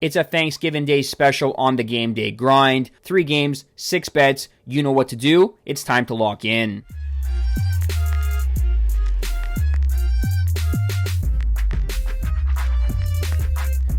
It's a Thanksgiving Day special on the Game Day Grind. 3 games, 6 bets. You know what to do. It's time to lock in.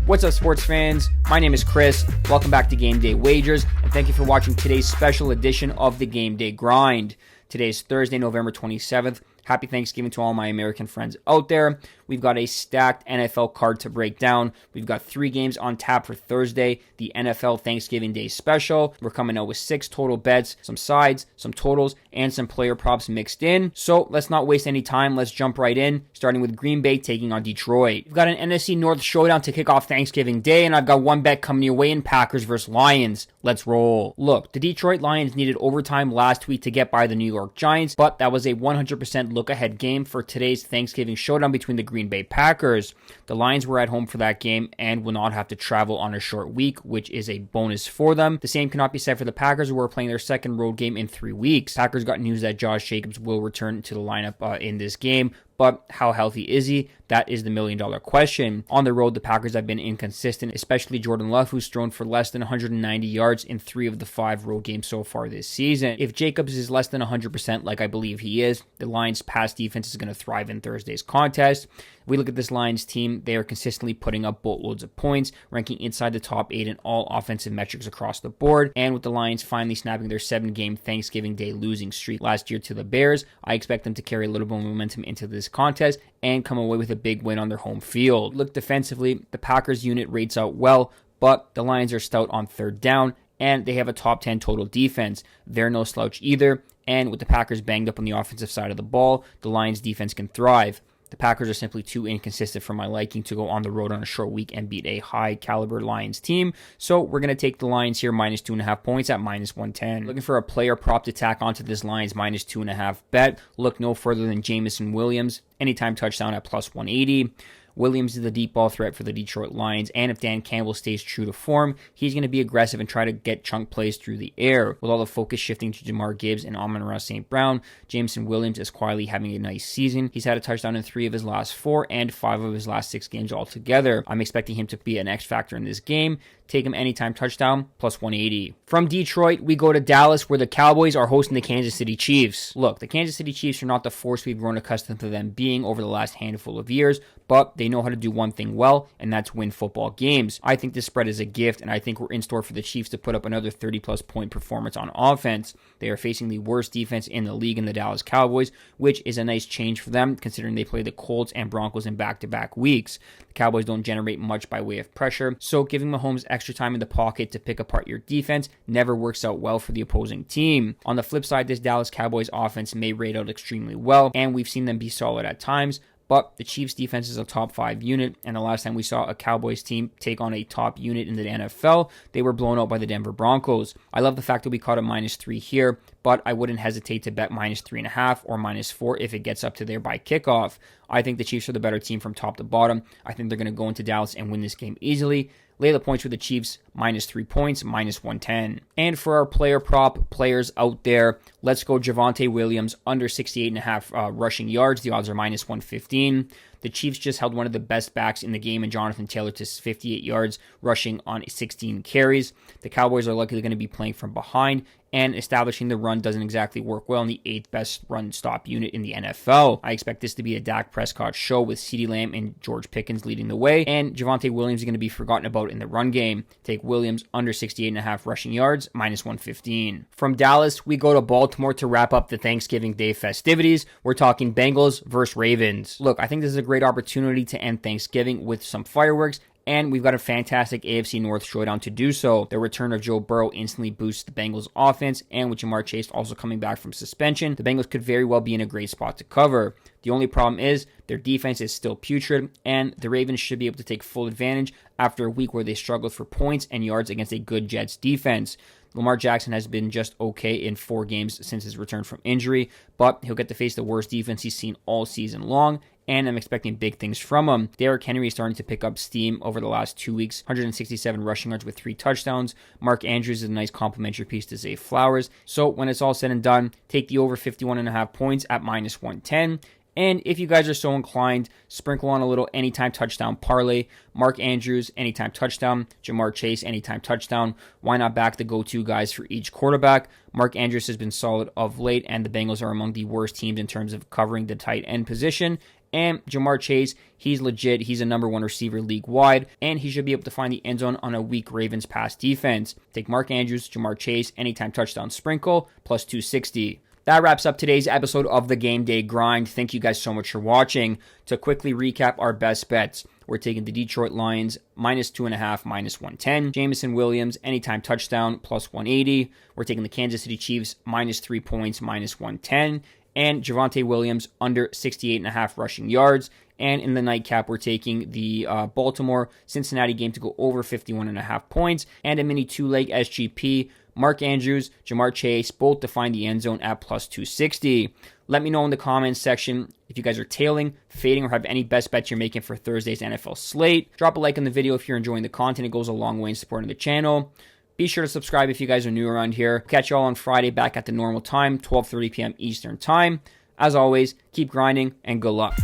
What's up, sports fans? My name is Chris. Welcome back to Game Day Wagers, and thank you for watching today's special edition of the Game Day Grind. Today is Thursday, November 27th. Happy Thanksgiving to all my American friends out there. We've got a stacked NFL card to break down. We've got 3 games on tap for Thursday, the NFL Thanksgiving Day special. We're coming out with 6 total bets, some sides, some totals, and some player props mixed in. So let's not waste any time. Let's jump right in, starting with Green Bay taking on Detroit. We've got an NFC North showdown to kick off Thanksgiving Day, and I've got one bet coming your way in Packers versus Lions. Let's roll. Look, the Detroit Lions needed overtime last week to get by the New York Giants, but that was a 100% look-ahead game for today's Thanksgiving showdown between the Green Bay Packers. The Lions were at home for that game and will not have to travel on a short week, which is a bonus for them. The same cannot be said for the Packers, who are playing their second road game in 3 weeks. Packers got news that Josh Jacobs will return to the lineup in this game, but how healthy is he? That is the million-dollar question. On the road, the Packers have been inconsistent, especially Jordan Love, who's thrown for less than 190 yards in 3 of the 5 road games so far this season. If Jacobs is less than 100%, like I believe he is, the Lions' pass defense is going to thrive in Thursday's contest. If we look at this Lions team, they are consistently putting up boatloads of points, ranking inside the top 8 in all offensive metrics across the board. And with the Lions finally snapping their 7-game Thanksgiving Day losing streak last year to the Bears, I expect them to carry a little bit of momentum into this contest and come away with a big win on their home field. Look defensively, the Packers unit rates out well, but the Lions are stout on third down, and they have a top 10 total defense. They're no slouch either, and with the Packers banged up on the offensive side of the ball, the Lions defense can thrive. The Packers are simply too inconsistent for my liking to go on the road on a short week and beat a high-caliber Lions team. So we're going to take the Lions here minus 2.5 points at minus 110. Looking for a player prop to tack onto this Lions minus 2.5 bet. Look no further than Jameson Williams. Anytime touchdown at plus 180. Williams is the deep ball threat for the Detroit Lions, and if Dan Campbell stays true to form, he's going to be aggressive and try to get chunk plays through the air. With all the focus shifting to Jahmyr Gibbs and Amon-Ra St. Brown, Jameson Williams is quietly having a nice season. He's had a touchdown in 3 of his last 4 and 5 of his last 6 games altogether. I'm expecting him to be an X factor in this game. Take him anytime touchdown, plus 180. From Detroit, we go to Dallas, where the Cowboys are hosting the Kansas City Chiefs. Look, the Kansas City Chiefs are not the force we've grown accustomed to them being over the last handful of years, but they know how to do one thing well, and that's win football games. I think this spread is a gift, and I think we're in store for the Chiefs to put up another 30-plus point performance on offense. They are facing the worst defense in the league in the Dallas Cowboys, which is a nice change for them, considering they play the Colts and Broncos in back-to-back weeks. The Cowboys don't generate much by way of pressure, so giving Mahomes extra time in the pocket to pick apart your defense never works out well for the opposing team. On the flip side, this Dallas Cowboys offense may rate out extremely well, and we've seen them be solid at times, but the Chiefs defense is a top 5 unit, and the last time we saw a Cowboys team take on a top unit in the NFL, they were blown out by the Denver Broncos. I love the fact that we caught a minus 3 here, but I wouldn't hesitate to bet minus 3.5 or minus 4 if it gets up to there by kickoff. I think the Chiefs are the better team from top to bottom. I think they're going to go into Dallas and win this game easily. Lay the points with the Chiefs, minus 3 points, minus 110. And for our player prop players out there, let's go Javonte Williams, under 68.5 rushing yards. The odds are minus 115. The Chiefs just held one of the best backs in the game in Jonathan Taylor to 58 yards, rushing on 16 carries. The Cowboys are likely going to be playing from behind, and establishing the run doesn't exactly work well in the 8th best run stop unit in the NFL. I expect this to be a Dak Prescott show with CeeDee Lamb and George Pickens leading the way, and Javonte Williams is going to be forgotten about in the run game. Take Williams under 68.5 rushing yards, minus 115. From Dallas, we go to Baltimore to wrap up the Thanksgiving Day festivities. We're talking Bengals versus Ravens. Look, I think this is a great opportunity to end Thanksgiving with some fireworks, and we've got a fantastic AFC North showdown to do so. The return of Joe Burrow instantly boosts the Bengals offense, and with Ja'Marr Chase also coming back from suspension, the Bengals could very well be in a great spot to cover. The only problem is their defense is still putrid, and the Ravens should be able to take full advantage after a week where they struggled for points and yards against a good Jets defense. Lamar Jackson has been just okay in 4 games since his return from injury, but he'll get to face the worst defense he's seen all season long, and I'm expecting big things from him. Derrick Henry is starting to pick up steam over the last 2 weeks, 167 rushing yards with 3 touchdowns. Mark Andrews is a nice complimentary piece to Zay Flowers. So when it's all said and done, take the over 51.5 points at minus 110. And if you guys are so inclined, sprinkle on a little anytime touchdown parlay. Mark Andrews, anytime touchdown. Jamar Chase, anytime touchdown. Why not back the go-to guys for each quarterback? Mark Andrews has been solid of late, and the Bengals are among the worst teams in terms of covering the tight end position. And Jamar Chase, he's legit. He's a number one receiver league-wide, and he should be able to find the end zone on a weak Ravens pass defense. Take Mark Andrews, Jamar Chase, anytime touchdown sprinkle, plus 260. That wraps up today's episode of the Game Day Grind. Thank you guys so much for watching. To quickly recap our best bets, we're taking the Detroit Lions, -2.5, -110. Jameson Williams, anytime touchdown, plus 180. We're taking the Kansas City Chiefs, -3 points, -110. And Javonte Williams, under 68.5 rushing yards. And in the nightcap, we're taking the Baltimore-Cincinnati game to go over 51.5 points. And a mini two-leg SGP, Mark Andrews, Jamar Chase, both to find the end zone at plus 260. Let me know in the comments section if you guys are tailing, fading, or have any best bets you're making for Thursday's NFL slate. Drop a like on the video if you're enjoying the content. It goes a long way in supporting the channel. Be sure to subscribe if you guys are new around here. Catch you all on Friday back at the normal time, 12:30 p.m. Eastern Time. As always, keep grinding and good luck.